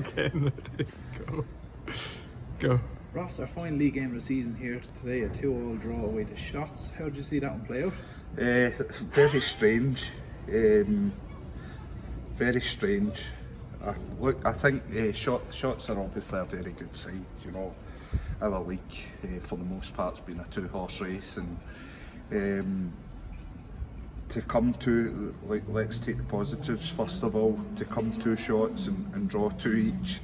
Again, go. Go. Ross, our final league game of the season here today, a 2-2 draw away to Shots. How did you see that one play out? Very strange. Very strange. I think Shots are obviously a very good side. You know, our league for the most part has been a 2-horse race, and to come to, like, let's take the positives first of all. To come 2 Shots and draw 2 each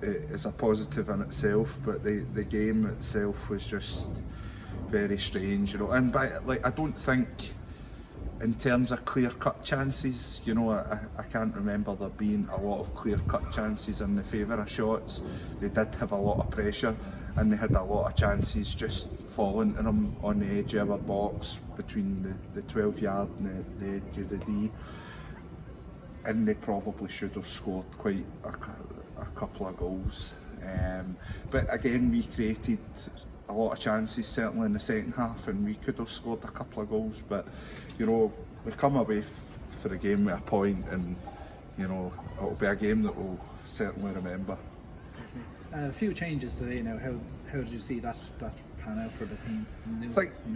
is a positive in itself, but the game itself was just very strange, you know. And I don't think, in terms of clear-cut chances, you know, I can't remember there being a lot of clear-cut chances in the favour of Shots. They did have a lot of pressure, and they had a lot of chances just falling to them on the edge of our box between the 12-yard and the edge of the D. And they probably should have scored quite a couple of goals. But again, we created a lot of chances, certainly in the second half, and we could have scored a couple of goals. But, you know, we come away for the game with a point, and, you know, it'll be a game that we'll certainly remember. A few changes today now. How did you see that pan out for the team? New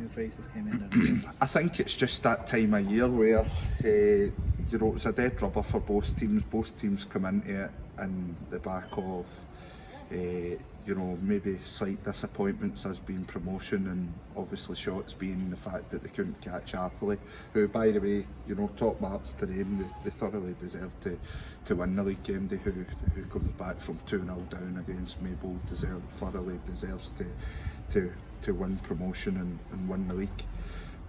faces came in. I think it's just that time of year where, you know, it's a dead rubber for both teams. Both teams come into it in the back of, you know, maybe slight disappointments as being promotion, and obviously Shots being the fact that they couldn't catch Atherley, who, by the way, you know, top marks to them. They thoroughly deserve to win the league game. Who comes back from 2-0 down against Maryhill thoroughly deserves to win promotion and win the league.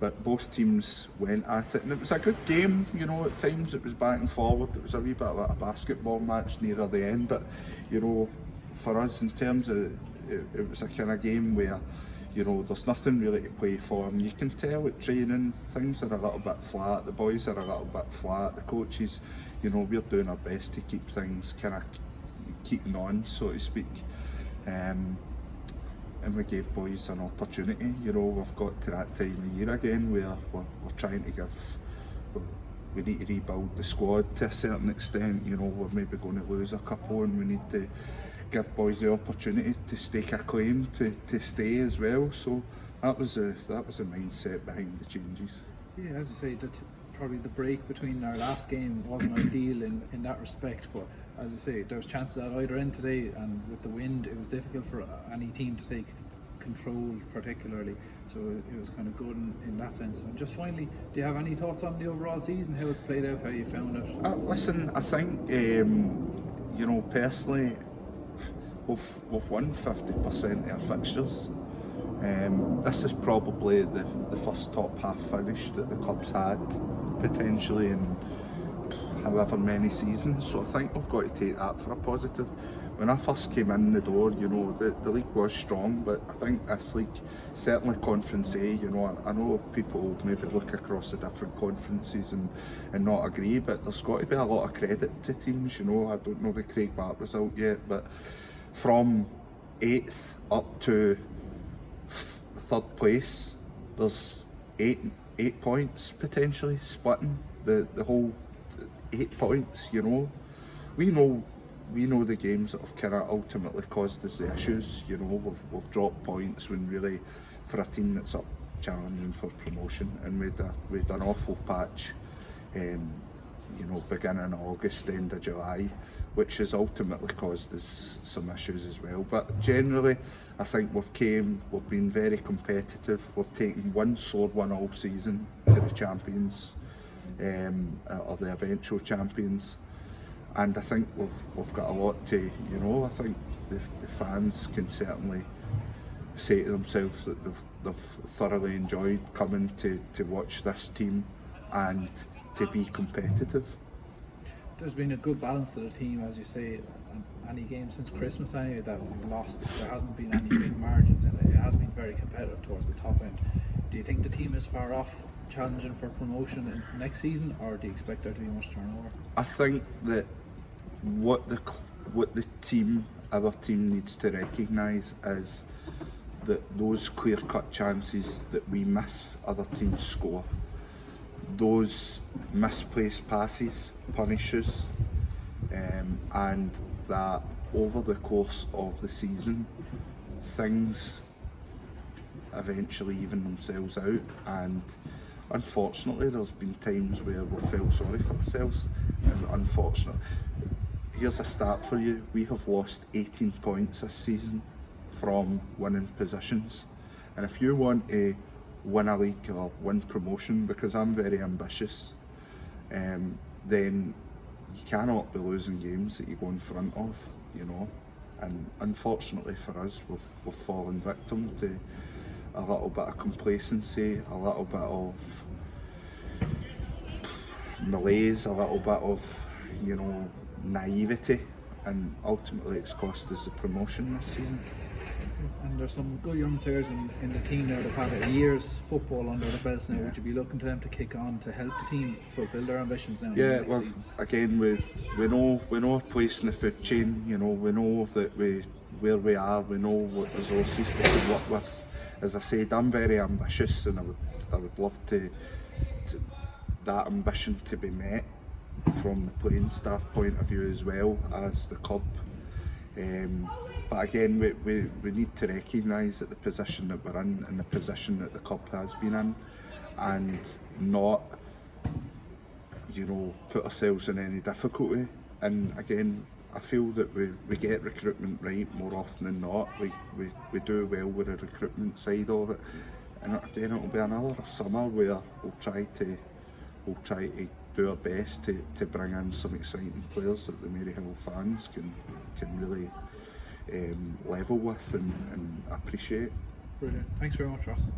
But both teams went at it, and it was a good game. You know, at times it was back and forward. It was a wee bit like a basketball match nearer the end. But, you know, for us, in terms of it was a kind of game where, you know, there's nothing really to play for, and you can tell at training things are a little bit flat. The boys are a little bit flat. The coaches, you know, we're doing our best to keep things kind of keeping on, so to speak. And we gave boys an opportunity. You know, we've got to that time of year again where we're trying to we need to rebuild the squad to a certain extent. You know, we're maybe going to lose a couple, and we need to give boys the opportunity to stake a claim to stay as well. So that was a mindset behind the changes. Yeah, as you say, probably the break between our last game wasn't ideal in that respect, but as you say, there was chances at either end today, and with the wind it was difficult for any team to take control particularly, so it was kind of good in that sense. And just finally, do you have any thoughts on the overall season, how it's played out, how you found it? Listen, I think, you know, personally, we've won 50% of our fixtures. This is probably the first top half finish that the club's had potentially in however many seasons, so I think we've got to take that for a positive. When I first came in the door, you know, the league was strong, but I think this league, certainly Conference A, you know, I know people maybe look across the different conferences and not agree, but there's got to be a lot of credit to teams. You know, I don't know the Craig Mark result yet, but from 8th up to 3rd place, there's eight points potentially splitting the whole 8 points. You know, we know the games that have kind of ultimately caused us the issues. You know, we've dropped points when really, for a team that's up challenging for promotion, and we had an awful patch, you know, beginning of August, end of July, which has ultimately caused us some issues as well. But generally, I think we've been very competitive. We've taken one sword win all season to the champions, or the eventual champions. And I think we've got a lot to, you know, I think the fans can certainly say to themselves that they've thoroughly enjoyed coming to watch this team and to be competitive. There's been a good balance to the team, as you say. Any game since Christmas anyway that we lost, there hasn't been any big margins in it. It has been very competitive towards the top end. Do you think the team is far off challenging for promotion in next season, or do you expect there to be much turnover? I think that what our team needs to recognise is that those clear-cut chances that we miss, other teams score. Those misplaced passes punish us. and that over the course of the season things eventually even themselves out, and unfortunately there's been times where we've felt sorry for ourselves, and unfortunately, here's a stat for you: we have lost 18 points this season from winning positions. And if you want to win a league or win promotion, because I'm very ambitious, then you cannot be losing games that you go in front of, you know. And unfortunately for us, we've fallen victim to a little bit of complacency, a little bit of malaise, a little bit of, you know, naivety, and ultimately it's cost us the promotion this season. And there's some good young players in the team now that have had a year's football under their belts now. Yeah. Would you be looking to them to kick on to help the team fulfil their ambitions now? Yeah, in the well, next season? again, we know our place in the food chain. You know, we know that where we are. We know what resources we can work with. As I said, I'm very ambitious, and I would love to that ambition to be met from the playing staff point of view as well as the club. But again, we need to recognise that the position that we're in and the position that the club has been in, and not, you know, put ourselves in any difficulty. And again, I feel that we get recruitment right more often than not. We do well with the recruitment side of it, and then it'll be another summer where we'll try to do our best to bring in some exciting players that the Maryhill fans can really level with and appreciate. Brilliant. Thanks very much, Ross.